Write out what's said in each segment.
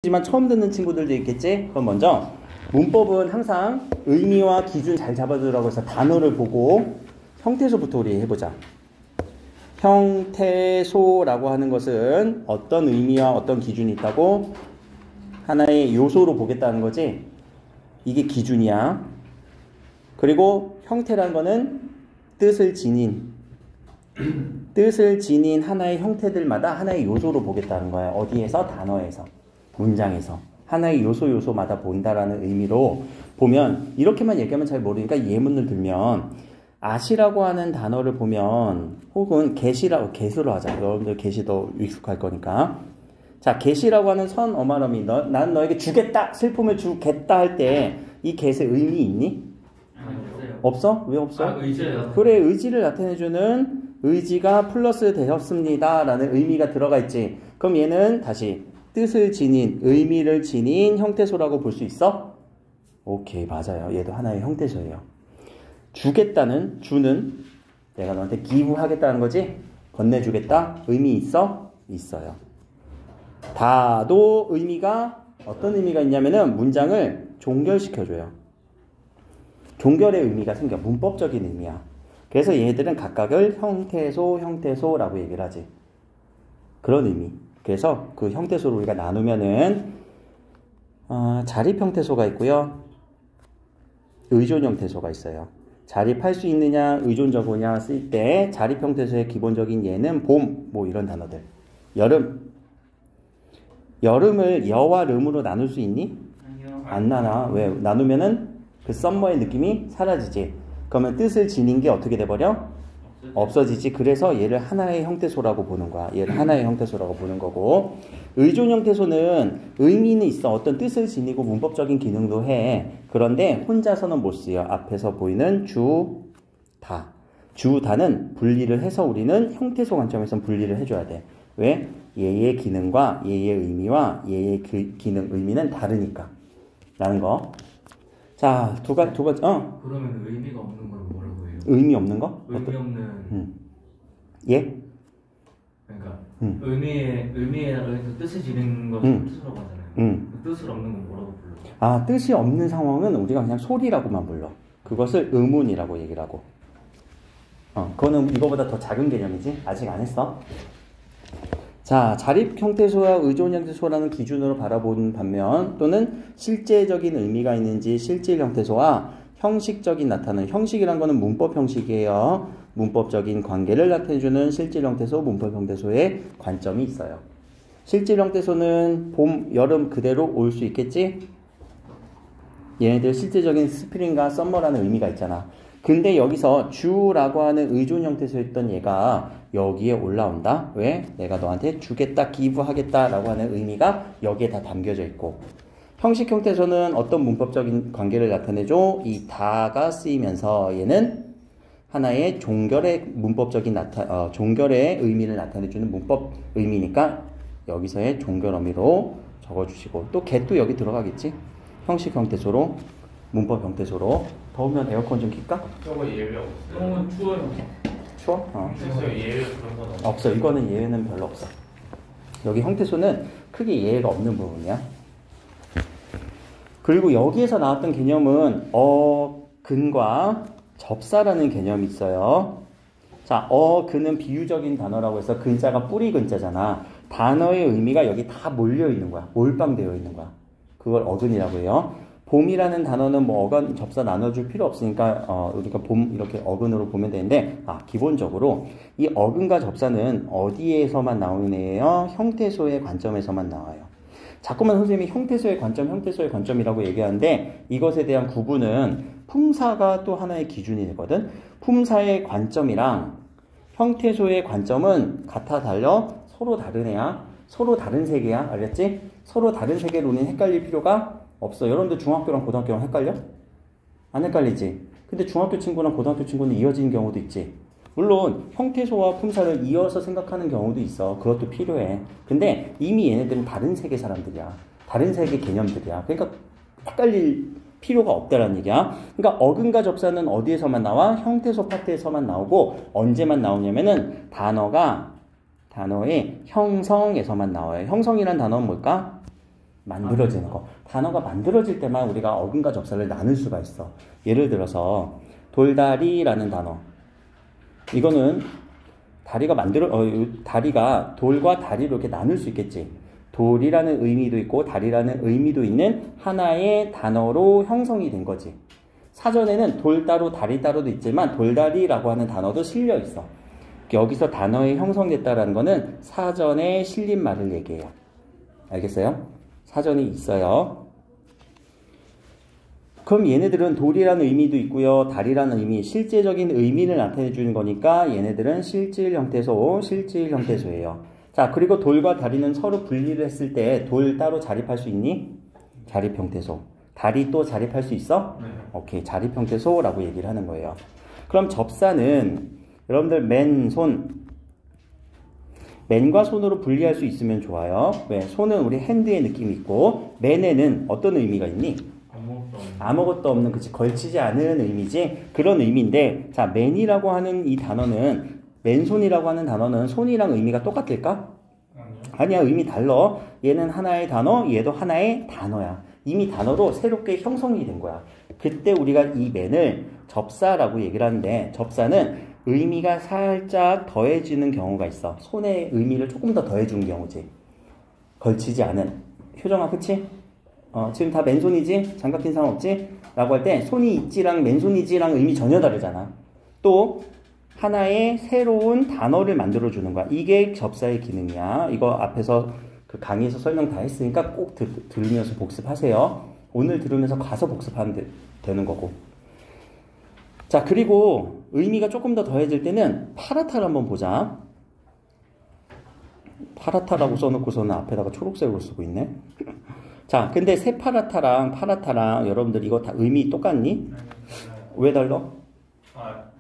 지만 처음 듣는 친구들도 있겠지? 그럼 먼저 문법은 항상 의미와 기준 잘 잡아두라고 해서 단어를 보고 형태소부터 우리 해보자. 형태소라고 하는 것은 어떤 의미와 어떤 기준이 있다고? 하나의 요소로 보겠다는 거지? 이게 기준이야. 그리고 형태라는 거는 뜻을 지닌 하나의 형태들마다 하나의 요소로 보겠다는 거야. 어디에서? 단어에서. 문장에서. 하나의 요소마다 본다라는 의미로 보면, 이렇게만 얘기하면 잘 모르니까 예문을 들면, 아시라고 하는 단어를 보면, 혹은 get으로 하자. 여러분들 get이 더 익숙할 거니까. 자, get이라고 하는 선어말음이 난 너에게 주겠다, 슬픔을 주겠다 할 때 이 get의 의미 있니? 없어? 왜 없어? 그래, 의지를 나타내주는 의지가 플러스 되었습니다 라는 의미가 들어가 있지. 그럼 얘는 다시 뜻을 지닌, 의미를 지닌 형태소라고 볼 수 있어? 오케이, 맞아요. 얘도 하나의 형태소예요. 주겠다는, 주는 내가 너한테 기부하겠다는 거지? 건네주겠다? 의미 있어? 있어요. 다도 의미가 어떤 의미가 있냐면은 문장을 종결시켜줘요. 종결의 의미가 생겨. 문법적인 의미야. 그래서 얘네들은 각각을 형태소라고 얘기를 하지. 그런 의미. 그래서 그 형태소를 우리가 나누면은 자립 형태소가 있고요. 의존 형태소가 있어요. 자립할 수 있느냐, 의존적이냐 쓸 때 자립 형태소의 기본적인 예는 봄, 뭐 이런 단어들. 여름을 여와 름으로 나눌 수 있니? 아니요. 안 나눠. 왜? 나누면은 그 썸머의 느낌이 사라지지. 그러면 뜻을 지닌 게 어떻게 돼버려? 없어지지. 그래서 얘를 하나의 형태소라고 보는 거야. 얘를 하나의 형태소라고 보는 거고, 의존 형태소는 의미는 있어. 어떤 뜻을 지니고 문법적인 기능도 해. 그런데 혼자서는 못 쓰여. 앞에서 보이는 주, 다. 주, 다는 분리를 해서 우리는 형태소 관점에서 분리를 해줘야 돼. 왜? 얘의 기능과 얘의 의미와 얘의 기능, 의미는 다르니까. 라는 거. 자, 두 번째, 그러면 의미가 없는 건 뭐라고 해요? 의미 없는 거? 의미 없는. 예? 그러니까 의미에다가 뜻을 지닌 것을 뜻으로 하잖아요. 뜻을 없는 건 뭐라고 불러요? 아, 뜻이 없는 상황은 우리가 그냥 소리라고만 불러. 그것을 의문이라고 얘기를 하고. 그거는 이거보다 더 작은 개념이지? 아직 안 했어? 자, 자립 형태소와 의존 형태소라는 기준으로 바라보는 반면, 또는 실제적인 의미가 있는지 실질 형태소와 형식적인 나타나는, 형식이란 거는 문법 형식이에요. 문법적인 관계를 나타내주는 실질 형태소, 문법 형태소의 관점이 있어요. 실질 형태소는 봄, 여름 그대로 올 수 있겠지? 얘네들 실제적인 스프링과 썸머라는 의미가 있잖아. 근데 여기서 주라고 하는 의존 형태소였던 얘가 여기에 올라온다. 왜? 내가 너한테 주겠다, 기부하겠다 라고 하는 의미가 여기에 다 담겨져 있고, 형식 형태소는 어떤 문법적인 관계를 나타내죠? 이 다가 쓰이면서 얘는 하나의 종결의 문법적인 종결의 의미를 나타내주는 문법 의미니까 여기서의 종결 어미로 적어주시고, 또 get도 여기 들어가겠지? 형식 형태소로, 문법 형태소로. 더우면 에어컨 좀 킬까? 저거 예외 없어요. 너무 추워요. 추워? 있어요. 예외 그런 건 없어요. 없어. 이거는 예외는 별로 없어. 여기 형태소는 크게 예외가 없는 부분이야. 그리고 여기에서 나왔던 개념은 근과 접사라는 개념이 있어요. 자, 근은 비유적인 단어라고 해서 근자가 뿌리 근자잖아. 단어의 의미가 여기 다 몰려 있는 거야. 몰빵되어 있는 거야. 그걸 어근이라고 해요. 봄이라는 단어는 뭐 어근, 접사 나눠줄 필요 없으니까 우리가 봄 이렇게 어근으로 보면 되는데, 기본적으로 이 어근과 접사는 어디에서만 나오는 애예요? 형태소의 관점에서만 나와요. 자꾸만 선생님이 형태소의 관점이라고 얘기하는데, 이것에 대한 구분은 품사가 또 하나의 기준이 되거든. 품사의 관점이랑 형태소의 관점은 같아 달려 서로 다른 애야. 서로 다른 세계야. 알겠지? 서로 다른 세계로 우리는 헷갈릴 필요가 없어. 여러분들 중학교랑 고등학교랑 헷갈려? 안 헷갈리지? 근데 중학교 친구랑 고등학교 친구는 이어지는 경우도 있지. 물론 형태소와 품사를 이어서 생각하는 경우도 있어. 그것도 필요해. 근데 이미 얘네들은 다른 세계 사람들이야. 다른 세계 개념들이야. 그러니까 헷갈릴 필요가 없다라는 얘기야. 그러니까 어근과 접사는 어디에서만 나와? 형태소 파트에서만 나오고, 언제만 나오냐면은 단어의 형성에서만 나와요. 형성이란 단어는 뭘까? 만들어지는 거. 단어가 만들어질 때만 우리가 어근과 접사를 나눌 수가 있어. 예를 들어서 돌다리라는 단어. 이거는 다리가 돌과 다리로 이렇게 나눌 수 있겠지. 돌이라는 의미도 있고 다리라는 의미도 있는 하나의 단어로 형성이 된 거지. 사전에는 돌 따로 다리 따로도 있지만 돌다리라고 하는 단어도 실려 있어. 여기서 단어에 형성됐다라는 거는 사전에 실린 말을 얘기해요. 알겠어요? 사전에 있어요. 그럼 얘네들은 돌이라는 의미도 있고요. 다리라는 의미, 실제적인 의미를 나타내 주는 거니까 얘네들은 실질 형태소예요. 자, 그리고 돌과 다리는 서로 분리를 했을 때 돌 따로 자립할 수 있니? 자립 형태소. 다리 또 자립할 수 있어? 네. 오케이, 자립 형태소라고 얘기를 하는 거예요. 그럼 접사는 여러분들 맨과 손으로 분리할 수 있으면 좋아요. 왜? 손은 우리 핸드의 느낌이 있고 맨에는 어떤 의미가 있니? 아무것도 없는, 그치, 걸치지 않은 의미지. 그런 의미인데, 자, 맨이라고 하는 이 단어는, 맨손이라고 하는 단어는 손이랑 의미가 똑같을까? 아니야, 의미 달라. 얘는 하나의 단어, 얘도 하나의 단어야. 이미 단어로 새롭게 형성이 된 거야. 그때 우리가 이 맨을 접사라고 얘기를 하는데, 접사는 의미가 살짝 더해지는 경우가 있어. 손의 의미를 조금 더 더해주는 경우지. 걸치지 않은. 효정아, 그치? 지금 다 맨손이지? 장갑 낀 사람 없지? 라고 할 때 손이 있지랑 맨손이지랑 의미 전혀 다르잖아. 또 하나의 새로운 단어를 만들어주는 거야. 이게 접사의 기능이야. 이거 앞에서 그 강의에서 설명 다 했으니까 꼭 들으면서 복습하세요. 오늘 들으면서 가서 복습하면 되는 거고. 자, 그리고 의미가 조금 더 더해질 때는 파라타를 한번 보자. 파라타라고 써놓고서는 앞에다가 초록색으로 쓰고 있네. 자, 근데 세파라타랑 파라타랑 여러분들 이거 다 의미 똑같니? 왜 달라?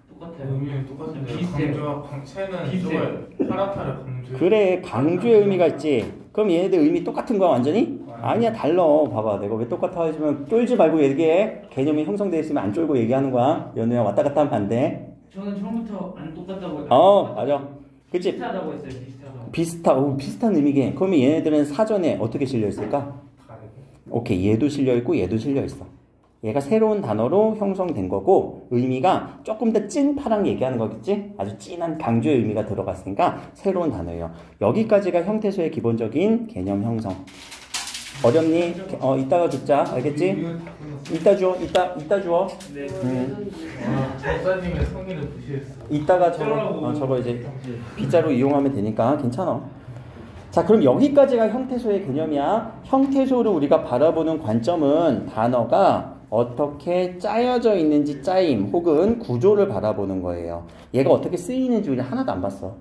똑같아요. 의미는 똑같은데 비슷해요. 강조와 새는 이걸 파라타를 강조. 그래, 강조의 의미가 있지. 그럼 얘네들 의미 똑같은 거야 완전히? 아니야, 달라. 봐봐, 내가 왜 똑같아 하지만 쫄지 말고 얘기해. 개념이 형성되어 있으면 안 쫄고 얘기하는 거야. 연우야, 왔다 갔다 하면 안 돼. 저는 처음부터 안 똑같다고 맞아. 그치? 비슷하다고 했어요. 비슷하다고. 비슷한 의미긴. 그러면 얘네들은 사전에 어떻게 실려 있을까? 오케이, 얘도 실려있고 얘도 실려있어. 얘가 새로운 단어로 형성된 거고 의미가 조금 더 찐파랑 얘기하는 거겠지? 아주 진한 강조의 의미가 들어갔으니까 새로운 단어예요. 여기까지가 형태소의 기본적인 개념 형성. 어렵니? 이따가 듣자. 알겠지? 이따 주어. 네. 박사님의 성의를 무시했어. 이따가 저거 이제 빗자루 이용하면 되니까 괜찮아. 자, 그럼 여기까지가 형태소의 개념이야. 형태소를 우리가 바라보는 관점은 단어가 어떻게 짜여져 있는지 짜임 혹은 구조를 바라보는 거예요. 얘가 어떻게 쓰이는지 우리 하나도 안 봤어.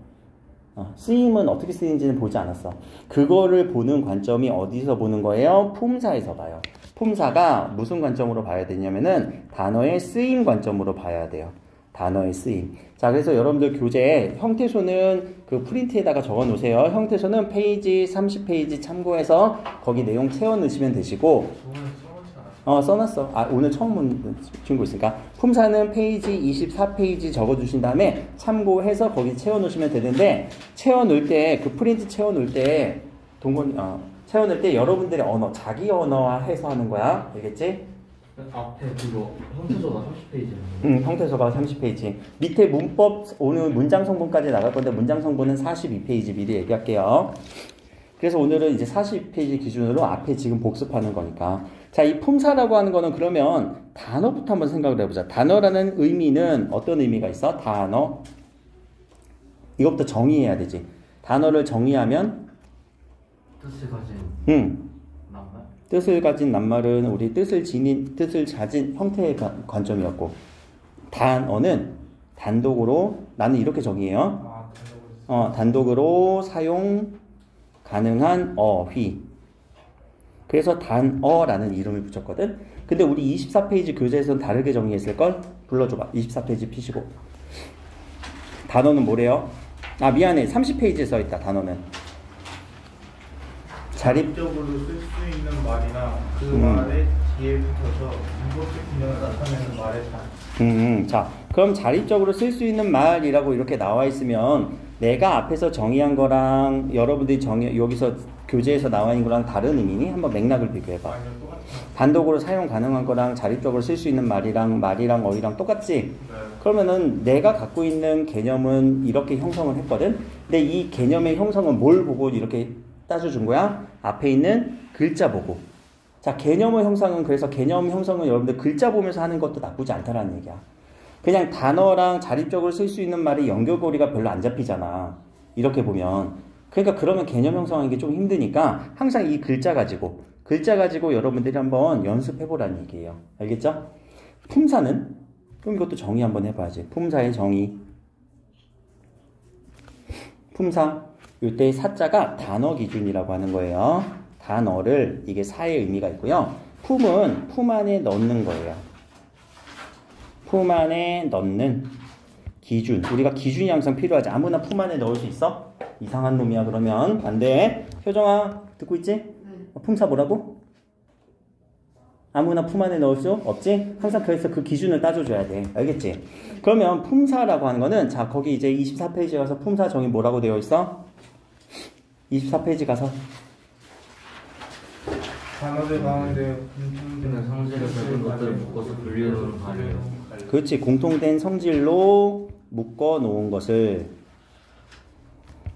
쓰임은 어떻게 쓰이는지는 보지 않았어. 그거를 보는 관점이 어디서 보는 거예요? 품사에서 봐요. 품사가 무슨 관점으로 봐야 되냐면은 단어의 쓰임 관점으로 봐야 돼요. 단어의 쓰임. 자, 그래서 여러분들 교재에 형태소는 그 프린트에다가 적어 놓으세요. 형태소는 페이지 30페이지 참고해서 거기 내용 채워 넣으시면 되시고. 써놨어. 오늘 처음 본 친구 있으니까. 품사는 페이지 24페이지 적어 주신 다음에 참고해서 거기 채워 놓으시면 되는데, 채워 놓을 때, 그 프린트 채워 놓을 때, 채워 놓을 때 여러분들의 언어, 자기 언어화 해서 하는 거야. 알겠지? 앞에 그거 형태소가 30페이지예요. 형태소가 30페이지. 밑에 문법 오늘 문장 성분까지 나갈 건데 문장 성분은 42페이지 미리 얘기할게요. 그래서 오늘은 이제 40페이지 기준으로 앞에 지금 복습하는 거니까. 자, 이 품사라고 하는 거는 그러면 단어부터 한번 생각을 해보자. 단어라는 의미는 어떤 의미가 있어? 단어. 이것부터 정의해야 되지. 단어를 정의하면 뜻을 가진 뜻을 가진 낱말은 우리 뜻을 가진 형태의 관점이었고, 단어는 단독으로, 나는 이렇게 정의해요. 단독으로 사용 가능한 어휘. 그래서 단어라는 이름을 붙였거든. 근데 우리 24페이지 교재에서는 다르게 정의했을걸? 불러줘봐. 24페이지 피시고. 단어는 뭐래요? 미안해. 30페이지에 써있다. 단어는 자립적으로 쓸 수 있는 말이나 그 말의 뒤에 붙어서 인격적 기능을 나타내는 말의 단. 자, 그럼 자립적으로 쓸 수 있는 말이라고 이렇게 나와 있으면 내가 앞에서 정의한 거랑 여러분들이 여기서 교재에서 나와 있는 거랑 다른 의미니? 한번 맥락을 비교해봐. 아니요, 똑같아요. 단독으로 사용 가능한 거랑 자립적으로 쓸 수 있는 말이랑 어휘랑 똑같지? 네. 그러면은 내가 갖고 있는 개념은 이렇게 형성을 했거든? 근데 이 개념의 형성은 뭘 보고 이렇게 따져준 거야? 앞에 있는 글자 보고. 자, 개념의 형성은, 그래서 개념 형성은 여러분들 글자 보면서 하는 것도 나쁘지 않다라는 얘기야. 그냥 단어랑 자립적으로 쓸 수 있는 말이 연결고리가 별로 안 잡히잖아. 이렇게 보면. 그러니까 그러면 개념 형성하는 게 좀 힘드니까 항상 이 글자 가지고 여러분들이 한번 연습해보라는 얘기예요. 알겠죠? 품사는? 그럼 이것도 정의 한번 해봐야지. 품사의 정의. 품사. 이때 사자가 단어 기준이라고 하는 거예요. 단어를, 이게 사의 의미가 있고요. 품은 품 안에 넣는 거예요. 품 안에 넣는 기준. 우리가 기준이 항상 필요하지. 아무나 품 안에 넣을 수 있어? 이상한 놈이야 그러면 안 돼. 효정아 듣고 있지? 품사 뭐라고? 아무나 품 안에 넣을 수 없지? 항상 그래서 그 기준을 따져줘야 돼. 알겠지? 그러면 품사라고 하는 거는, 자, 거기 이제 24페이지 가서 품사 정의 뭐라고 되어 있어? 24페이지 가서. 단어들 가운데 공통된 성질을 가진 것들을 묶어서 분류하는 말이에요. 그렇지. 공통된 성질로 묶어 놓은 것을,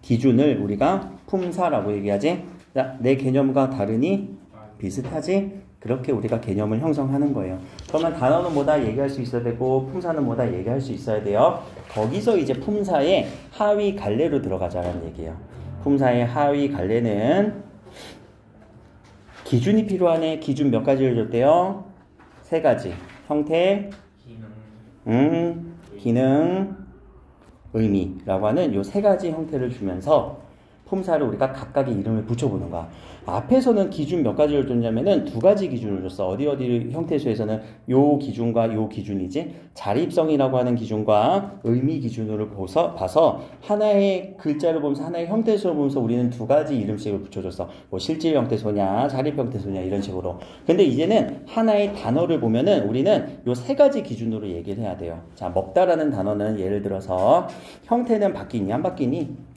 기준을 우리가 품사라고 얘기하지. 자, 내 개념과 다르니? 비슷하지? 그렇게 우리가 개념을 형성하는 거예요. 그러면 단어는 뭐다 얘기할 수 있어야 되고 품사는 뭐다 얘기할 수 있어야 돼요. 거기서 이제 품사의 하위 갈래로 들어가자는 얘기예요. 품사의 하위 갈래는 기준이 필요하네. 기준 몇 가지를 줬대요? 3가지. 형태, 기능, 의미라고 하는 요 3가지 형태를 주면서 품사를 우리가 각각의 이름을 붙여보는 거야. 앞에서는 기준 몇 가지를 줬냐면은 2가지 기준을 줬어. 어디 형태수에서는 요 기준과 요 기준이지. 자립성이라고 하는 기준과 의미 기준으로 봐서 하나의 글자를 보면서 하나의 형태수를 보면서 우리는 2가지 이름씩을 붙여줬어. 뭐 실질 형태소냐, 자립 형태소냐 이런 식으로. 근데 이제는 하나의 단어를 보면은 우리는 요 3가지 기준으로 얘기를 해야 돼요. 자, 먹다라는 단어는 예를 들어서 형태는 바뀌니 안 바뀌니?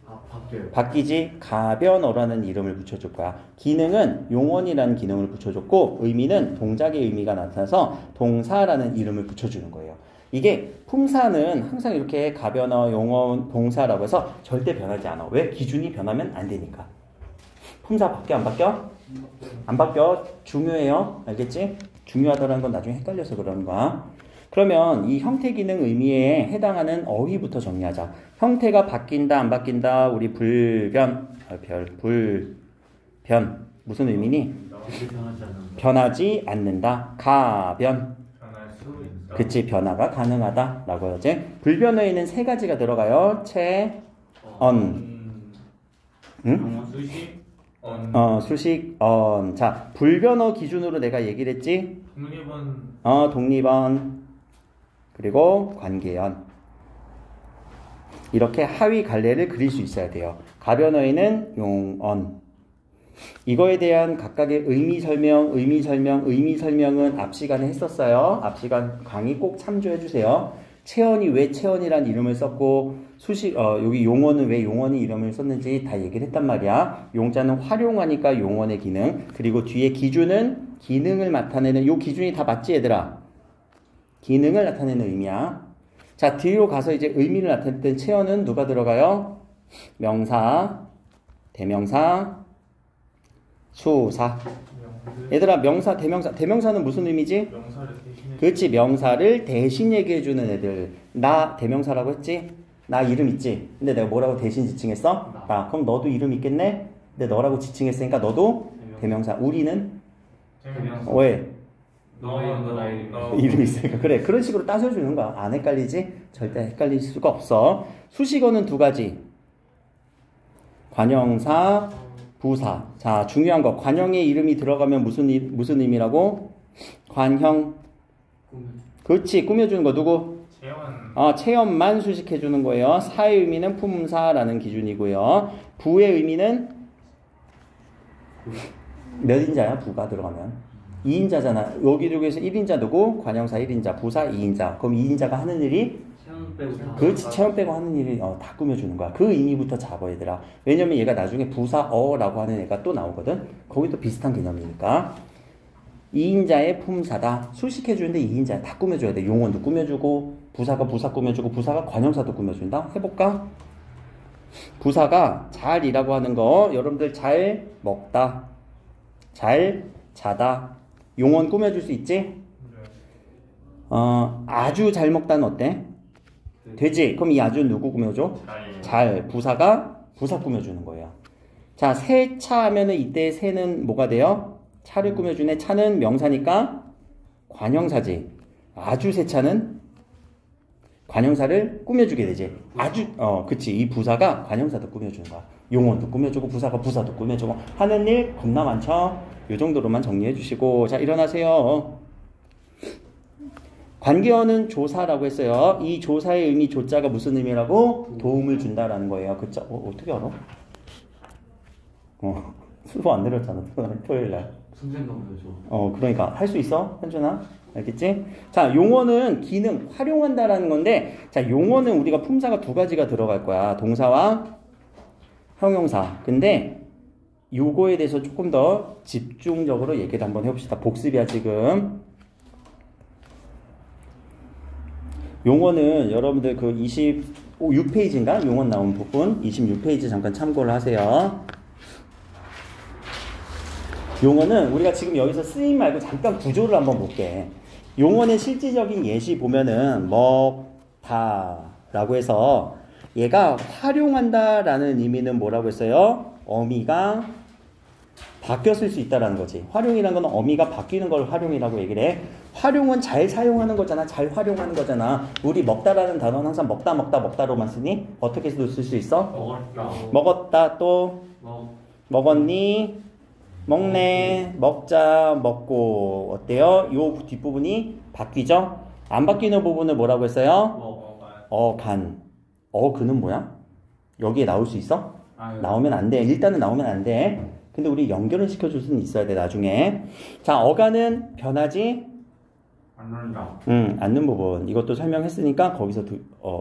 바뀌지. 가변어라는 이름을 붙여줄 거야. 기능은 용언이라는 기능을 붙여줬고, 의미는 동작의 의미가 나타나서 동사라는 이름을 붙여주는 거예요. 이게 품사는 항상 이렇게 가변어, 용언, 동사라고 해서 절대 변하지 않아. 왜? 기준이 변하면 안 되니까. 품사 바뀌어 안 바뀌어? 안 바뀌어. 중요해요. 알겠지? 중요하다는 건 나중에 헷갈려서 그러는 거야. 그러면 이 형태, 기능, 의미에 해당하는 어휘부터 정리하자. 형태가 바뀐다, 안 바뀐다, 우리 불변. 무슨 의미니? 변하지 않는다. 가변. 변할 수 있다. 그치, 변화가 가능하다. 라고 하지. 불변어에는 3가지가 들어가요. 응? 수식, 수식, 자, 불변어 기준으로 내가 얘기를 했지? 독립언. 그리고 관계연. 이렇게 하위 갈래를 그릴 수 있어야 돼요. 가변어에는 용언. 이거에 대한 각각의 의미 설명은 앞 시간에 했었어요. 앞 시간 강의 꼭 참조해 주세요. 체언이 왜 체언이란 이름을 썼고, 여기 용언은 왜 용언이 이름을 썼는지 다 얘기를 했단 말이야. 용자는 활용하니까 용언의 기능. 그리고 뒤에 기준은 기능을 나타내는, 요 기준이 다 맞지 얘들아? 기능을 나타내는 의미야. 자, 뒤로 가서 이제 의미를 나타낼 때 체언은 누가 들어가요? 명사, 대명사, 수사. 얘들아, 명사, 대명사는 무슨 의미지? 그렇지, 명사를 대신 얘기해주는 애들. 나 대명사라고 했지? 나 이름 있지? 근데 내가 뭐라고 대신 지칭했어? 나. 그럼 너도 이름 있겠네? 근데 너라고 지칭했으니까 너도 대명사. 우리는? 왜? 이름이 있으니까. 그래, 그런 식으로 따져주는 거야. 안 헷갈리지? 절대 헷갈릴 수가 없어. 수식어는 2가지. 관형사, 부사. 자, 중요한 거. 관형의 이름이 들어가면 무슨 의미라고? 관형. 그렇지, 꾸며주는 거. 누구? 체험만 수식해주는 거예요. 사의 의미는 품사라는 기준이고요. 부의 의미는 몇 인자야? 부가 들어가면 2인자잖아. 여기 중에서 1인자 누구? 관형사 1인자, 부사 2인자. 그럼 2인자가 하는 일이 체험 빼고 다. 그렇지. 체험 빼고 하는 일이 다 꾸며주는 거야. 그 의미부터 잡아 얘들아. 왜냐면 얘가 나중에 부사어라고 하는 애가 또 나오거든. 거기도 비슷한 개념이니까. 2인자의 품사다. 수식해주는데 2인자 다 꾸며줘야 돼. 용언도 꾸며주고 부사가 부사 꾸며주고 부사가 관형사도 꾸며준다. 해볼까? 부사가 잘이라고 하는 거 여러분들 잘 먹다, 잘 자다. 용언 꾸며줄 수 있지? 아주 잘 먹다는 어때? 되지? 그럼 이 아주 누구 꾸며줘? 잘. 부사가 부사 꾸며주는 거예요. 자, 세차 하면은 이때 세는 뭐가 돼요? 차를 꾸며주네. 차는 명사니까 관형사지. 아주 세차는 관형사를 꾸며주게 되지. 아주, 그치. 이 부사가 관형사도 꾸며주는 거야. 용언도 꾸며주고, 부사가 부사도 꾸며주고, 하는 일 겁나 많죠? 요 정도로만 정리해 주시고, 자, 일어나세요. 관계어는 조사라고 했어요. 이 조사의 의미, 조자가 무슨 의미라고? 도움을 준다라는 거예요. 그쵸? 어떻게 알아? 수업 안 내렸잖아, 토요일날. 선생님도 그러니까 할 수 있어, 현준아? 알겠지? 자, 용어는 기능, 활용한다라는 건데, 자, 용어는 우리가 품사가 두 가지가 들어갈 거야. 동사와 형용사. 근데 요거에 대해서 조금 더 집중적으로 얘기를 한번 해봅시다. 복습이야, 지금. 용어는 여러분들 그 26페이지인가? 용어 나온 부분 26페이지 잠깐 참고를 하세요. 용어는 우리가 지금 여기서 쓰임 말고 잠깐 구조를 한번 볼게. 용어는 실질적인 예시 보면은 먹다라고 해서 얘가 활용한다라는 의미는 뭐라고 했어요? 어미가 바뀌었을 수 있다라는 거지. 활용이라는 건 어미가 바뀌는 걸 활용이라고 얘기를 해. 활용은 잘 사용하는 거잖아. 잘 활용하는 거잖아. 우리 먹다라는 단어는 항상 먹다로만 쓰니? 어떻게 쓸 수 있어? 먹었다 또 먹었니? 먹네, 먹자, 먹고. 어때요? 요 뒷부분이 바뀌죠? 안 바뀌는 부분을 뭐라고 했어요? 간. 그는 뭐야? 여기에 나올 수 있어? 나오면 안 돼. 일단은 나오면 안 돼. 근데 우리 연결을 시켜줄 수는 있어야 돼, 나중에. 자, 어간은 변하지? 않는다. 않는 부분. 이것도 설명했으니까 거기서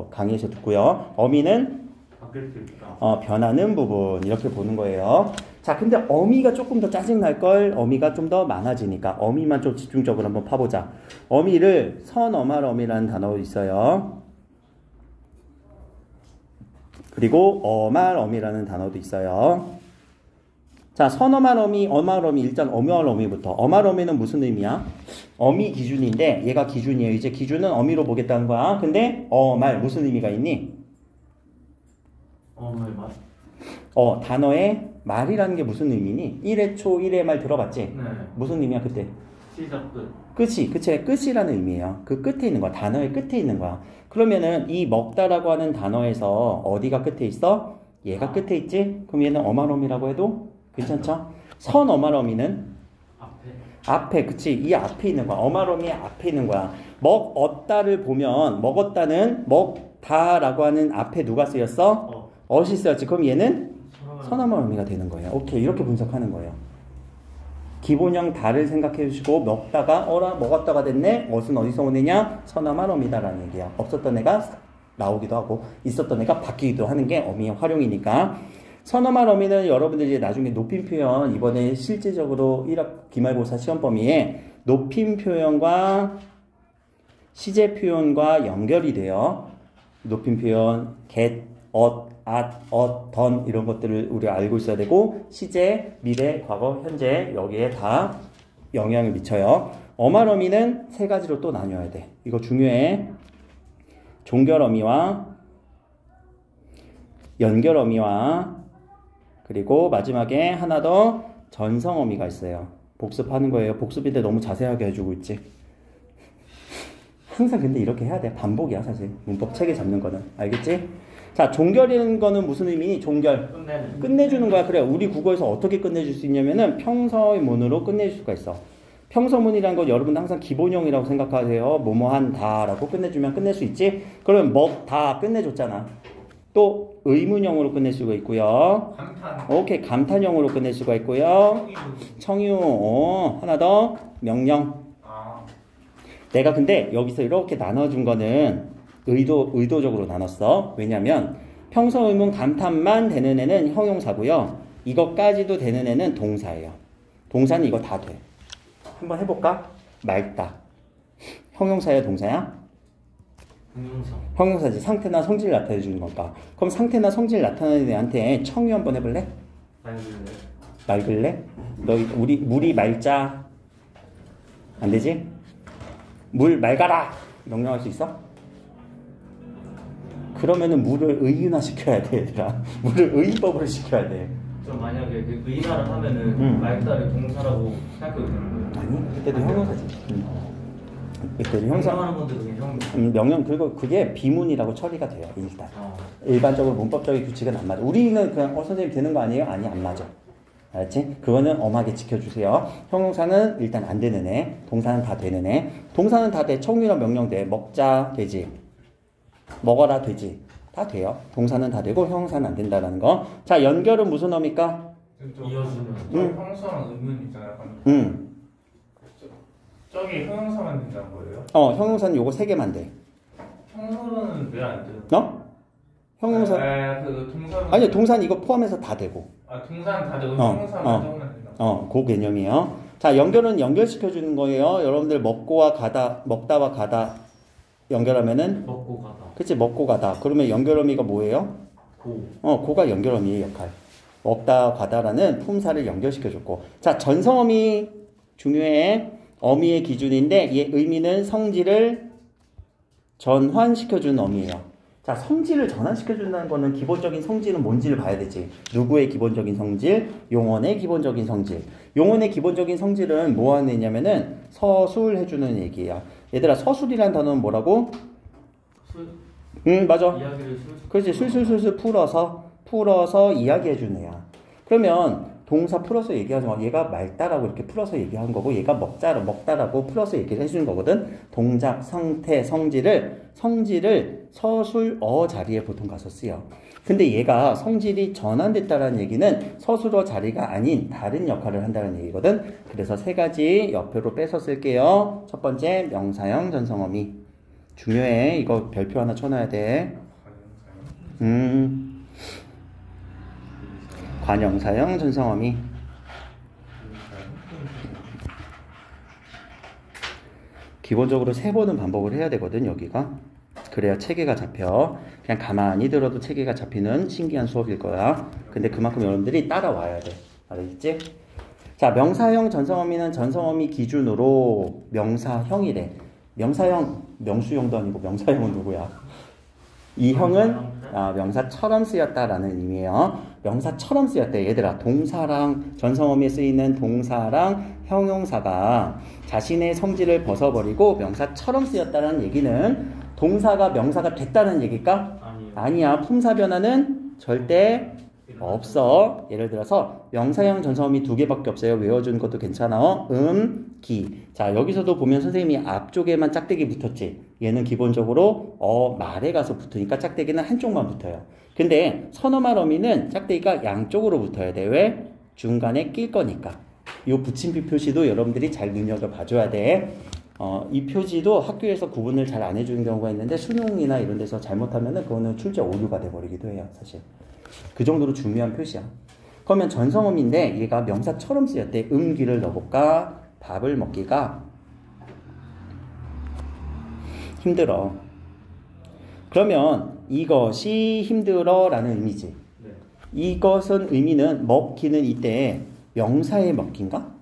강의에서 듣고요. 어미는? 바뀔 수 있다. 변하는 부분. 이렇게 보는 거예요. 자, 근데 어미가 조금 더 짜증날걸. 어미가 좀 더 많아지니까 어미만 좀 집중적으로 한번 파보자. 어미를 선어말어미라는 단어가 있어요. 그리고 어말어미라는 단어도 있어요. 자, 선어말어미, 어말어미. 일단 어말어미부터. 어말어미는 무슨 의미야? 어미 기준인데 얘가 기준이에요. 이제 기준은 어미로 보겠다는 거야. 근데 어말 무슨 의미가 있니? 말. 단어에 말이라는 게 무슨 의미니? 1회 초 1회 말 들어봤지? 네. 무슨 의미야 그때? 시작 끝. 끝이, 그치? 끝이라는 의미예요. 그 끝에 있는 거야. 단어의 끝에 있는 거야. 그러면은 이 먹다라고 하는 단어에서 어디가 끝에 있어? 얘가 끝에 있지? 그럼 얘는 어말어미라고 해도 괜찮죠? 선어말어미는 앞에, 그치? 이 앞에 있는 거야. 어말어미의 앞에 있는 거야. 먹었다를 보면 먹었다는 먹다라고 하는 앞에 누가 쓰였어? 어시 쓰였지. 그럼 얘는 선어말어미가 되는 거예요. 오케이, 이렇게 분석하는 거예요. 기본형 다를 생각해 주시고 먹다가 먹었다가 됐네. 어은 어디서 오느냐? 선어말어미다라는 얘기야. 없었던 애가 나오기도 하고 있었던 애가 바뀌기도 하는 게 어미의 활용이니까. 선어말어미는 여러분들이 이제 나중에 높임 표현 이번에 실질적으로 1학 기말고사 시험 범위에 높임 표현과 시제 표현과 연결이 돼요. 높임 표현 get, 던 이런 것들을 우리가 알고 있어야 되고 시제, 미래, 과거, 현재 여기에 다 영향을 미쳐요. 어말어미는 세 가지로 또 나뉘어야 돼. 이거 중요해. 종결어미와 연결어미와 그리고 마지막에 하나 더 전성어미가 있어요. 복습하는 거예요. 복습인데 너무 자세하게 해주고 있지. 항상 근데 이렇게 해야 돼. 반복이야 사실. 문법 체계 잡는 거는. 알겠지? 자, 종결이라는 거는 무슨 의미니? 종결. 끝내주는 거야. 그래. 우리 국어에서 어떻게 끝내줄 수 있냐면은 평서문으로 끝내줄 수가 있어. 평서문이라는 건 여러분 항상 기본형이라고 생각하세요. 뭐뭐 한다라고 끝내주면 끝낼 수 있지? 그러면 먹다 끝내줬잖아. 또 의문형으로 끝낼 수가 있고요. 감탄. 오케이, 감탄형으로 끝낼 수가 있고요. 청유. 하나 더 명령. 내가 근데 여기서 이렇게 나눠준 거는 의도적으로 나눴어. 왜냐면 평서 의문 감탄만 되는 애는 형용사고요. 이것까지도 되는 애는 동사예요. 동사는 이거 다 돼. 한번 해볼까? 맑다. 형용사야, 동사야? 형용사. 형용사지. 상태나 성질 나타내 주는 걸까? 그럼 상태나 성질 나타내는 애한테 청유 한번 해볼래? 맑을래? 너 물이 맑자. 안 되지? 물 맑아라. 명령할 수 있어? 그러면은 물을 의인화 시켜야 돼, 얘들아. 물을 의법으로 시켜야 돼. 그럼 만약에 그 의인화를 하면은 맑다를 동사라고 생각해도 되는 거예요? 아니, 그때도 형용사지. 그때도 형사. 명령하는 건데 그게 형용사. 명령, 그리고 그게 비문이라고 처리가 돼요, 일단. 일반적으로 문법적인 규칙은 안 맞아. 우리는 그냥 선생님 되는 거 아니에요? 아니, 안 맞아. 알았지? 그거는 엄하게 지켜주세요. 형용사는 일단 안 되는 애, 동사는 다 되는 애. 동사는 다 돼. 청유랑 명령 돼. 먹자 되지. 먹어라 되지. 다 돼요. 동사는 다 되고 형용사는 안 된다는 거. 자, 연결은 무슨 어입니까? 이어주는. 형용사랑 의문 있잖아요. 저기 형용사만 된다는 거예요? 형용사는 요거 3개만 돼. 형용사는 왜 안 돼요? 형용사. 그 동사는. 아니, 동사는 이거 포함해서 다 되고. 동사는 다 되고 형용사만 적으면 된다. 그 개념이에요. 자, 연결은 연결시켜주는 거예요. 여러분들 먹다와 가다 연결하면은 먹고 가다. 그치, 먹고 가다. 그러면 연결어미가 뭐예요? 고가 연결어미의 역할. 먹다 가다라는 품사를 연결시켜줬고. 자, 전성어미 중요해. 어미의 기준인데 얘 의미는 성질을 전환시켜주는 어미예요. 자, 성질을 전환시켜준다는 거는 기본적인 성질은 뭔지를 봐야 되지. 누구의 기본적인 성질? 용언의 기본적인 성질. 용언의 기본적인 성질은 뭐 하는 애냐면은 서술해주는 얘기야. 얘들아, 서술이란 단어는 뭐라고? 맞아. 이야기를 그렇지. 술술술술 풀어서 이야기해주는 애야. 그러면 동사 풀어서 얘기하지 마. 얘가 맑다라고 이렇게 풀어서 얘기한 거고, 얘가 먹다라고 풀어서 얘기를 해주는 거거든. 동작, 상태, 성질을 서술어 자리에 보통 가서 쓰여. 근데 얘가 성질이 전환됐다라는 얘기는 서술어 자리가 아닌 다른 역할을 한다는 얘기거든. 그래서 3가지 옆으로 빼서 쓸게요. 첫 번째, 명사형 전성어미. 중요해. 이거 별표 하나 쳐놔야 돼. 관형사형 전성어미. 기본적으로 3번은 반복을 해야 되거든, 여기가. 그래야 체계가 잡혀. 그냥 가만히 들어도 체계가 잡히는 신기한 수업일 거야. 근데 그만큼 여러분들이 따라와야 돼. 알겠지? 자, 명사형 전성어미는 전성어미 기준으로 명사형이래. 명사형, 명수형도 아니고 명사형은 누구야? 이 형은 명사처럼 쓰였다라는 의미예요. 명사처럼 쓰였대. 얘들아, 동사랑 전성어미에 쓰이는 동사랑 형용사가 자신의 성질을 벗어버리고 명사처럼 쓰였다는 얘기는 동사가 명사가 됐다는 얘기일까? 아니야. 품사 변화는 절대 없어. 예를 들어서 명사형 전성어미 2개밖에 없어요. 외워주는 것도 괜찮아. 기. 자, 여기서도 보면 선생님이 앞쪽에만 짝대기 붙었지. 얘는 기본적으로 말에 가서 붙으니까 짝대기는 한쪽만 붙어요. 근데 선어말 어미는 짝대기가 양쪽으로 붙어야 돼. 왜? 중간에 낄 거니까. 이 붙임표 표시도 여러분들이 잘 눈여겨봐줘야 돼. 이 표지도 학교에서 구분을 잘 안 해주는 경우가 있는데 수능이나 이런 데서 잘못하면은 그거는 출제 오류가 돼버리기도 해요, 사실. 그 정도로 중요한 표시야. 그러면 전성어미인데 얘가 명사처럼 쓰였대. 기를 넣어볼까? 밥을 먹기가 힘들어. 그러면 이것이 힘들어 라는 의미지. 네. 이것은 의미는 먹기는 이때 명사의 먹기인가?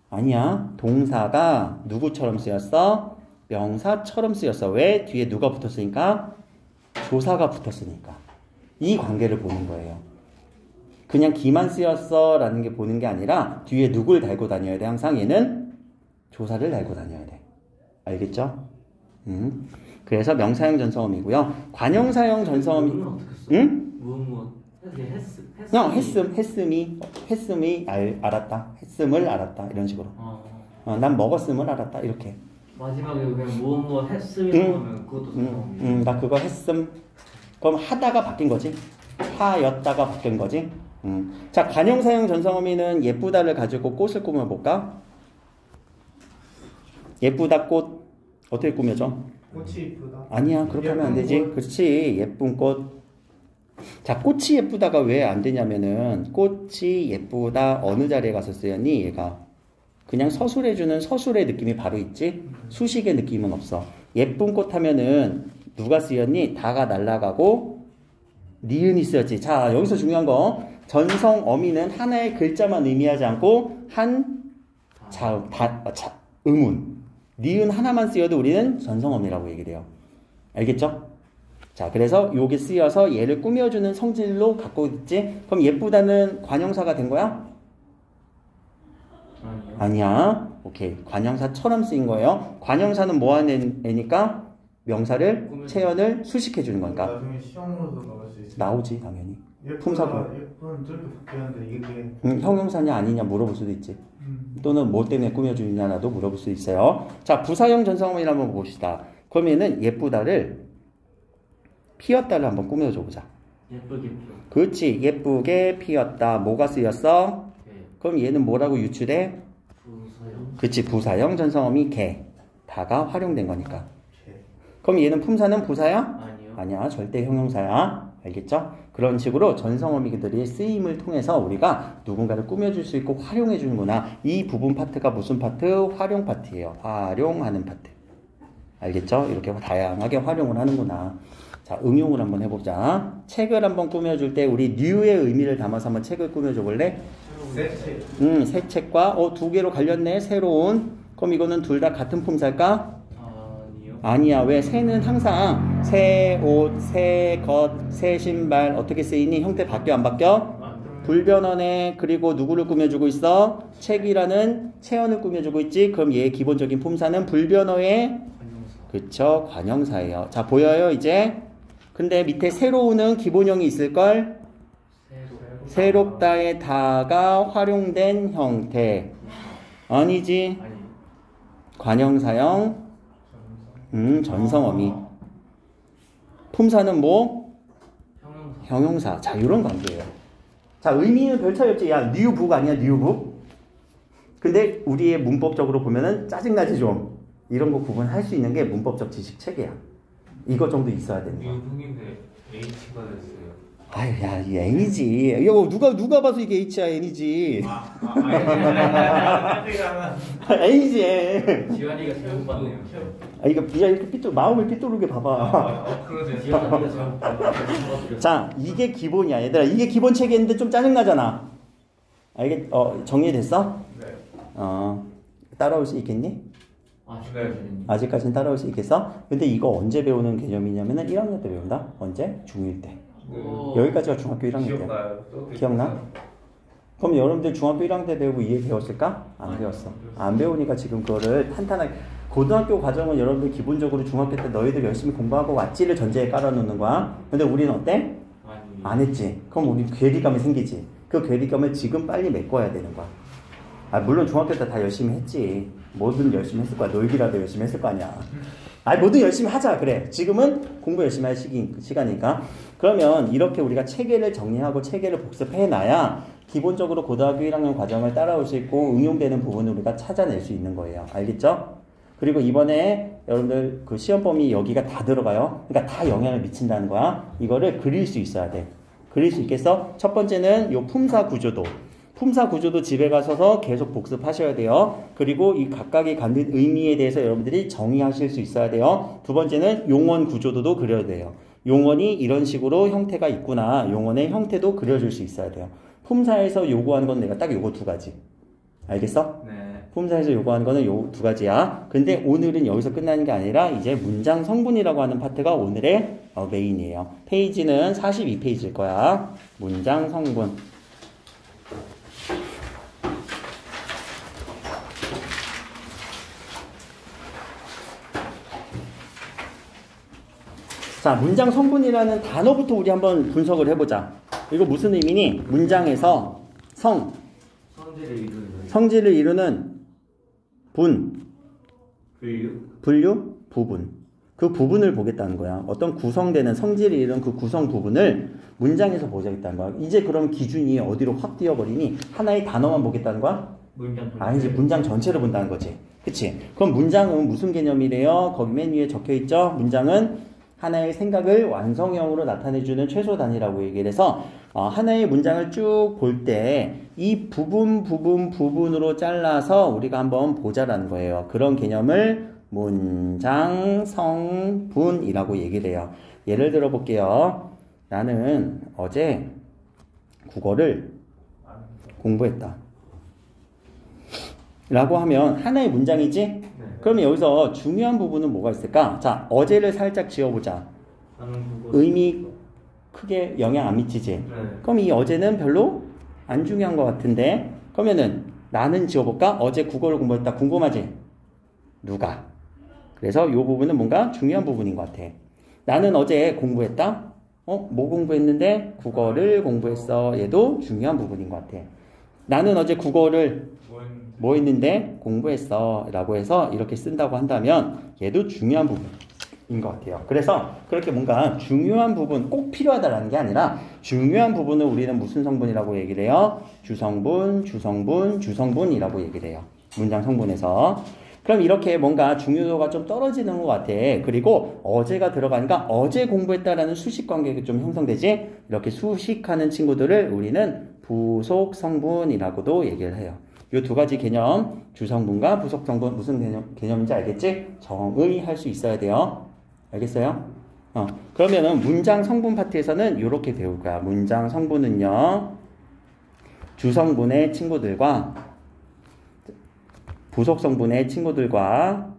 아니야. 동사가 누구처럼 쓰였어? 명사처럼 쓰였어. 왜? 뒤에 누가 붙었으니까? 조사가 붙었으니까. 이 관계를 보는 거예요. 그냥 기만 쓰였어 라는 게 보는 게 아니라 뒤에 누굴 달고 다녀야 돼. 항상 얘는 조사를 달고 다녀야 돼. 알겠죠? 그래서 명사형 전성어미고요. 관형사형 전성어미. 응? 했음이 알았다. 했음을 알았다. 이런 식으로. 난 먹었음을 알았다. 이렇게. 마지막에 그냥 무엇 했음이라고 하면 그것도 전성어미. 나 그거 했음. 그럼 하다가 바뀐 거지. 하였다가 바뀐 거지. 자, 관형사형 전성어미는 예쁘다를 가지고 꽃을 꾸며볼까? 예쁘다 꽃 어떻게 꾸며져? 꽃이 이쁘다. 아니야, 그렇게 하면 안 예쁜 되지. 꽃. 그렇지, 예쁜 꽃. 자, 꽃이 예쁘다가 왜 안 되냐면은 꽃이 예쁘다 어느 자리에 가서 쓰였니? 얘가 그냥 서술해주는 서술의 느낌이 바로 있지. 수식의 느낌은 없어. 예쁜 꽃 하면은 누가 쓰였니? 다가 날아가고 니은이 쓰였지. 자, 여기서 중요한 거 전성 어미는 하나의 글자만 의미하지 않고 한 음운 니은 하나만 쓰여도 우리는 전성 어미라고 얘기를 해요. 알겠죠? 자, 그래서 요게 쓰여서 얘를 꾸며주는 성질로 갖고 있지. 그럼 예쁘다는 관형사가 된 거야? 아니요. 아니야. 오케이. 관형사처럼 쓰인 거예요. 관형사는 뭐 하는 애니까? 명사를, 체연을 수식해 주는 거니까. 나중에 시험으로도 나올 수 있어. 나오지, 당연히. 품사도. 품사도. 예쁜 저렇게 바뀌었는데 이게. 형용사냐 아니냐 물어볼 수도 있지. 또는 뭐 때문에 꾸며주냐라도 물어볼 수 있어요. 자, 부사형 전성어미를 한번 봅시다. 그러면은 예쁘다를 피었다를 한번 꾸며줘 보자. 예쁘게 피워. 그렇지. 예쁘게 피었다. 뭐가 쓰였어? 개. 그럼 얘는 뭐라고 유추돼? 부사형. 그치. 부사형 전성어미 개. 다가 활용된 거니까. 개. 그럼 얘는 품사는 부사야? 아니요. 아니야. 절대 형용사야. 알겠죠? 그런 식으로 전성어미들의 쓰임을 통해서 우리가 누군가를 꾸며줄 수 있고 활용해 주는구나. 이 부분 파트가 무슨 파트? 활용 파트예요. 활용하는 파트. 알겠죠? 이렇게 다양하게 활용을 하는구나. 자, 응용을 한번 해보자. 책을 한번 꾸며줄 때 우리 뉴의 의미를 담아서 한번 책을 꾸며줘 볼래? 새 책과 두 개로 갈렸네. 새로운. 그럼 이거는 둘 다 같은 품사일까? 아니요. 아니야. 왜? 새는 항상 새 옷, 새 것, 새 신발 어떻게 쓰이니? 형태 바뀌어 안 바뀌어? 불변언에. 그리고 누구를 꾸며주고 있어? 책이라는 체언을 꾸며주고 있지. 그럼 얘의 기본적인 품사는 불변어의 관용사. 그쵸, 관형사예요. 자, 보여요 이제? 근데 밑에 새로운은 기본형이 있을걸? 새롭다의 다가 활용된 형태. 아니지? 아니. 관형사형 전성어미. 품사는 뭐? 형용사. 형용사. 자, 이런 관계예요. 자, 의미는 별 차이 없지. 야, 뉴북 아니야, 뉴북? 근데 우리의 문법적으로 보면은 짜증나지 좀. 이런 거 구분할 수 있는 게 문법적 지식 체계야. 이것 정도 있어야 되는 거야. 미국인데 H가 됐어요. 아유, 야, 이 N이지. 이거 누가 봐서 이게 H야, N이지. N이지. 지환이가 잘못 봤네요. 이거 야, 이렇게 마음을 삐뚤게 봐봐. 지환이가 잘못 봤네요. 자, 이게 기본이야, 얘들아. 이게 기본 체계인데 좀 짜증나잖아. 정리됐어? 네. 따라올 수 있겠니? 아직까지는 따라올 수 있겠어? 근데 이거 언제 배우는 개념이냐면은 1학년 때 배운다? 언제? 중1 때. 여기까지가 중학교 1학년 때. 기억나? 그럼 여러분들 중학교 1학년 때 배우고 이해 배웠을까? 안 배웠어. 안 배우니까 지금 그거를 탄탄하게. 고등학교 과정은 여러분들 기본적으로 중학교 때 너희들 열심히 공부하고 왔지를 전제에 깔아놓는 거야. 근데 우리는 어때? 안 했지. 그럼 우리 괴리감이 생기지. 그 괴리감을 지금 빨리 메꿔야 되는 거야. 물론 중학교 때 다 열심히 했지. 뭐든 열심히 했을 거야. 놀기라도 열심히 했을 거 아니야. 뭐든 열심히 하자. 그래. 지금은 공부 열심히 할 시간이니까. 그러면 이렇게 우리가 체계를 정리하고 체계를 복습해놔야 기본적으로 고등학교 1학년 과정을 따라올 수 있고 응용되는 부분을 우리가 찾아낼 수 있는 거예요. 알겠죠? 그리고 이번에 여러분들 그 시험 범위 여기가 다 들어가요. 그러니까 다 영향을 미친다는 거야. 이거를 그릴 수 있어야 돼. 그릴 수 있겠어? 첫 번째는 요 품사 구조도. 품사 구조도 집에 가셔서 계속 복습하셔야 돼요. 그리고 이 각각의 갖는 의미에 대해서 여러분들이 정의하실 수 있어야 돼요. 두 번째는 용언 구조도도 그려야 돼요. 용언이 이런 식으로 형태가 있구나. 용언의 형태도 그려줄 수 있어야 돼요. 품사에서 요구하는 건 내가 딱 요거 두 가지. 알겠어? 네. 품사에서 요구하는 거는 요 두 가지야. 근데 오늘은 여기서 끝나는 게 아니라 이제 문장 성분이라고 하는 파트가 오늘의 메인이에요. 페이지는 42페이지일 거야. 문장 성분. 자, 문장 성분이라는 단어부터 우리 한번 분석을 해보자. 이거 무슨 의미니? 문장에서 성질을 이루는 분류, 부분. 그 부분을 보겠다는 거야. 어떤 구성되는 성질이 이런 그 구성 부분을 문장에서 보자겠다는 거야. 이제 그럼 기준이 어디로 확 뛰어버리니 하나의 단어만 보겠다는 거야? 문장 아니지, 문장 전체를 본다는 거지. 그치? 그럼 문장은 무슨 개념이래요? 거기 맨 위에 적혀 있죠? 문장은 하나의 생각을 완성형으로 나타내주는 최소 단위라고 얘기를 해서 하나의 문장을 쭉 볼 때 이 부분으로 잘라서 우리가 한번 보자라는 거예요. 그런 개념을 문장 성분이라고 얘기를 해요. 예를 들어 볼게요. 나는 어제 국어를 공부했다. 라고 하면 하나의 문장이지? 네. 그러면 여기서 중요한 부분은 뭐가 있을까? 자, 어제를 살짝 지어보자. 의미 크게 영향 안 미치지? 네. 그럼 이 어제는 별로 안 중요한 것 같은데, 그러면은 나는 지어볼까? 어제 국어를 공부했다. 궁금하지? 누가? 그래서 이 부분은 뭔가 중요한 부분인 것 같아. 나는 어제 공부했다? 뭐 공부했는데? 국어를 공부했어. 얘도 중요한 부분인 것 같아. 나는 어제 국어를 뭐 했는데? 공부했어. 라고 해서 이렇게 쓴다고 한다면 얘도 중요한 부분인 것 같아요. 그래서 그렇게 뭔가 중요한 부분, 꼭 필요하다라는 게 아니라 중요한 부분을 우리는 무슨 성분이라고 얘기를 해요? 주성분이라고 얘기를 해요. 문장 성분에서. 그럼 이렇게 뭔가 중요도가 좀 떨어지는 것 같아. 그리고 어제가 들어가니까 어제 공부했다라는 수식 관계가 좀 형성되지? 이렇게 수식하는 친구들을 우리는 부속 성분이라고도 얘기를 해요. 이 두 가지 개념, 주성분과 부속 성분 무슨 개념인지 알겠지? 정의할 수 있어야 돼요. 알겠어요? 그러면은 문장 성분 파트에서는 이렇게 배울 거야. 문장 성분은요, 주성분의 친구들과 부속 성분의 친구들과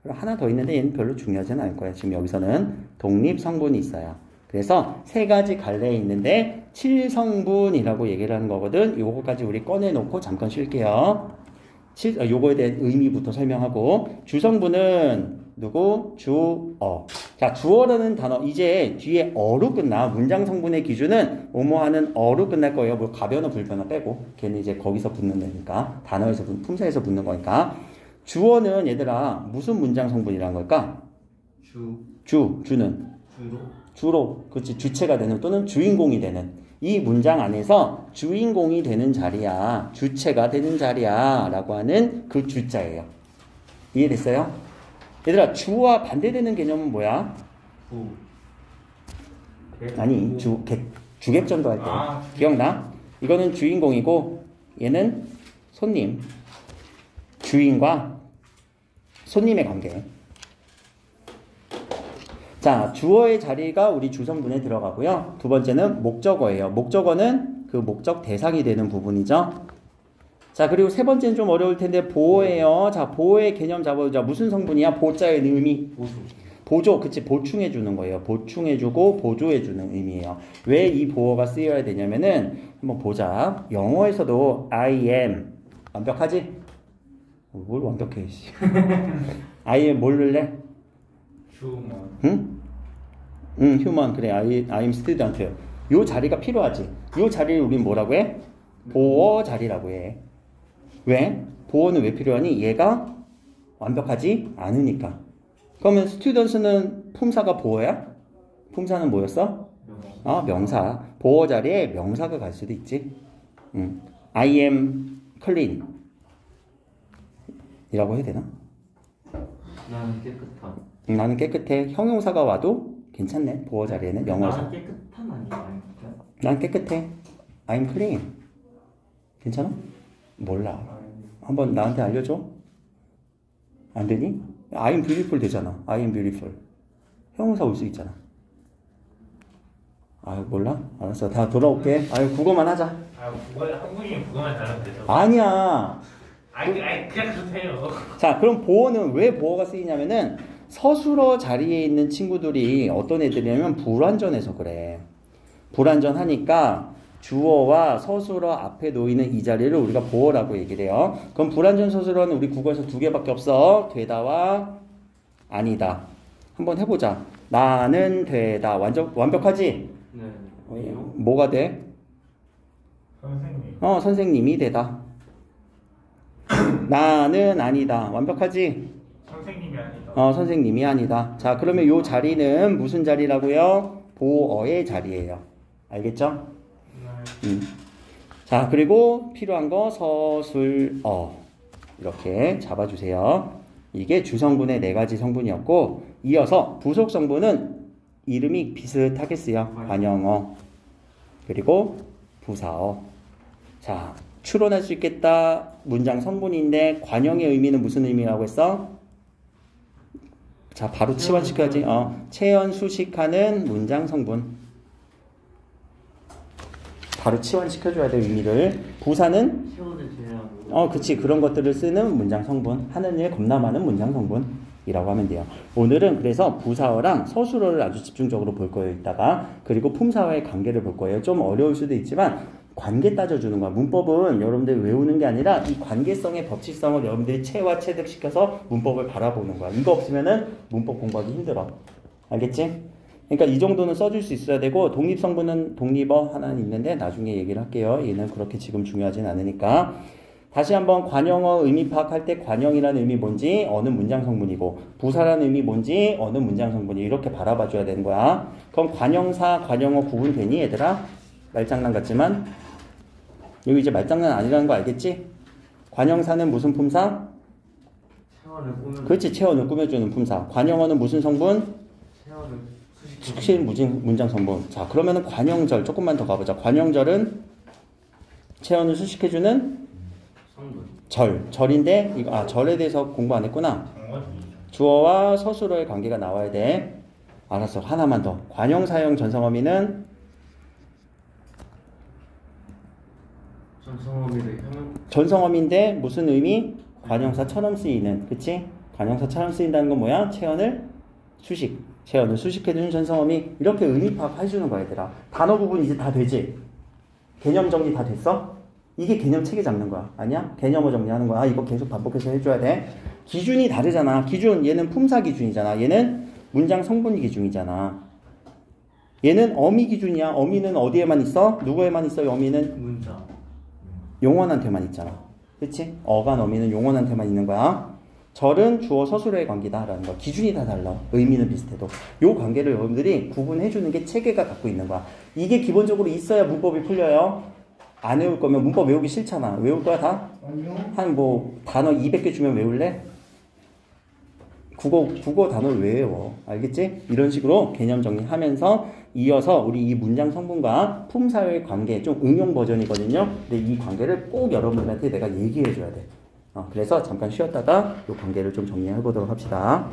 하나 더 있는데 얘는 별로 중요하지는 않을 거야. 지금 여기서는 독립 성분이 있어요. 그래서 세 가지 갈래에 있는데 7성분이라고 얘기를 하는 거거든. 요거까지 우리 꺼내놓고 잠깐 쉴게요. 요거에 대한 의미부터 설명하고, 주성분은 누구? 주어. 자, 주어라는 단어 이제 뒤에 어로 끝나. 문장 성분의 기준은 뭐뭐하는 어로 끝날 거예요. 뭐 가변어 불변어 빼고, 걔는 이제 거기서 붙는 거니까, 단어에서 품사에서 붙는 거니까. 주어는 얘들아 무슨 문장 성분이라는 걸까? 주는 주로, 그렇지, 주체가 되는 또는 주인공이 되는, 이 문장 안에서 주인공이 되는 자리야, 주체가 되는 자리야 라고 하는 그 주자예요. 이해됐어요? 얘들아, 주와 반대되는 개념은 뭐야? 아니, 주객전도 할 때 기억나? 이거는 주인공이고 얘는 손님, 주인과 손님의 관계. 자, 주어의 자리가 우리 주성분에 들어가고요. 두 번째는 목적어예요. 목적어는 그 목적 대상이 되는 부분이죠. 자, 그리고 세 번째는 좀 어려울 텐데 보어예요. 자, 보어의 개념 잡아보자. 무슨 성분이야? 보자의 의미. 보조, 그치, 보충해주는 거예요. 보충해주고 보조해주는 의미예요. 왜 이 보어가 쓰여야 되냐면은 한번 보자. 영어에서도 I am 완벽하지? 뭘 완벽해? I am 뭘 넣을래? human. 그래. I am student. 요 자리가 필요하지. 요 자리를 우린 뭐라고 해? 보어 자리라고 해. 왜? 보어는 왜 필요하니? 얘가 완벽하지 않으니까. 그러면 students는 품사가 보어야? 품사는 뭐였어? 명사. 보어 자리에 명사가 갈 수도 있지. I am clean 이라고 해야 되나? 나는 깨끗한. 나는 깨끗해. 형용사가 와도 괜찮네. 보어 자리에는 영어에서. 나는 깨끗한 아니야? 난 깨끗해. I'm clean. 괜찮아? 몰라. 한번 나한테 알려줘. 안 되니? I'm beautiful 되잖아. I'm beautiful. 형용사 올 수 있잖아. 몰라? 알았어. 다 돌아올게. 국어만 하자. 한국인이 국어만 잘하면 되죠. 아니야. 그냥 그렇대요. 자, 그럼 보어는 왜 보어가 쓰이냐면은 서술어 자리에 있는 친구들이 어떤 애들이냐면 불완전해서 그래. 불완전하니까 주어와 서술어 앞에 놓이는 이 자리를 우리가 보어라고 얘기를 해요. 그럼 불완전 서술어는 우리 국어에서 두 개밖에 없어. 되다와 아니다. 한번 해보자. 나는 되다. 완벽하지? 네. 뭐가 돼? 선생님. 선생님이 되다. 나는 아니다. 완벽하지? 선생님이 아니다. 선생님이 아니다. 자, 그러면 요 자리는 무슨 자리라고요? 보어의 자리예요. 알겠죠? 자, 그리고 필요한 거 서술어 이렇게 잡아주세요. 이게 주성분의 4가지 성분이었고, 이어서 부속 성분은 이름이 비슷하겠어요. 관형어 그리고 부사어. 자, 추론할 수 있겠다. 문장 성분인데 관형의 의미는 무슨 의미라고 했어? 자, 바로 치환시켜야지. 체현 수식하는 문장 성분. 바로 치환시켜줘야 돼, 의미를. 부사는? 체온을 제외하고. 그치. 그런 것들을 쓰는 문장 성분. 하는 일 겁나 많은 문장 성분이라고 하면 돼요. 오늘은 그래서 부사어랑 서술어를 아주 집중적으로 볼 거예요, 이따가. 그리고 품사어의 관계를 볼 거예요. 좀 어려울 수도 있지만, 관계 따져주는 거야. 문법은 여러분들이 외우는 게 아니라 이 관계성의 법칙성을 여러분들이 체화 체득시켜서 문법을 바라보는 거야. 이거 없으면은 문법 공부하기 힘들어. 알겠지? 그러니까 이 정도는 써줄 수 있어야 되고, 독립성분은 독립어 하나는 있는데 나중에 얘기를 할게요. 얘는 그렇게 지금 중요하진 않으니까. 다시 한번 관형어 의미 파악할 때 관형이라는 의미 뭔지 어느 문장 성분이고, 부사라는 의미 뭔지 어느 문장 성분이, 이렇게 바라봐 줘야 되는 거야. 그럼 관형사, 관형어 구분되니 얘들아? 말장난 같지만 여기 이제 말장난 아니라는 거 알겠지? 관형사는 무슨 품사? 체온을 꾸며. 그렇지, 체온을 꾸며주는 품사. 관형어는 무슨 성분? 체온을 수식 문장 성분. 자, 그러면은 관형절 조금만 더 가보자. 관형절은 체온을 수식해주는 성분. 절인데 이거 절에 대해서 공부 안 했구나. 주어와 서술어의 관계가 나와야 돼. 알았어. 하나만 더. 관형사형 전성어미는 전성어미인데 무슨 의미? 관형사처럼 쓰이는. 그치? 관형사처럼 쓰인다는 건 뭐야? 체온을 수식해주는 전성어미. 이렇게 의미 파악해주는 거야, 얘들아. 단어 구분 이제 다 되지? 개념 정리 다 됐어? 이게 개념 체계 잡는 거야. 아니야? 개념어 정리하는 거야. 이거 계속 반복해서 해줘야 돼. 기준이 다르잖아. 기준, 얘는 품사 기준이잖아. 얘는 문장 성분 기준이잖아. 얘는 어미 기준이야. 어미는 어디에만 있어? 누구에만 있어? 어미는? 문자. 용언한테만 있잖아. 그치? 어간 어미는 용언한테만 있는 거야. 절은 주어 서술어의 관계다라는 거. 기준이 다 달라. 의미는 비슷해도. 요 관계를 여러분들이 구분해주는 게 체계가 갖고 있는 거야. 이게 기본적으로 있어야 문법이 풀려요. 안 외울 거면 문법 외우기 싫잖아. 외울 거야 다? 한 단어 200개 주면 외울래? 국어 단어를 왜 외워? 알겠지? 이런 식으로 개념 정리하면서 이어서 우리 이 문장 성분과 품사의 관계, 좀 응용 버전이거든요. 근데 이 관계를 꼭 여러분들한테 내가 얘기해 줘야 돼. 그래서 잠깐 쉬었다가 이 관계를 좀 정리해 보도록 합시다.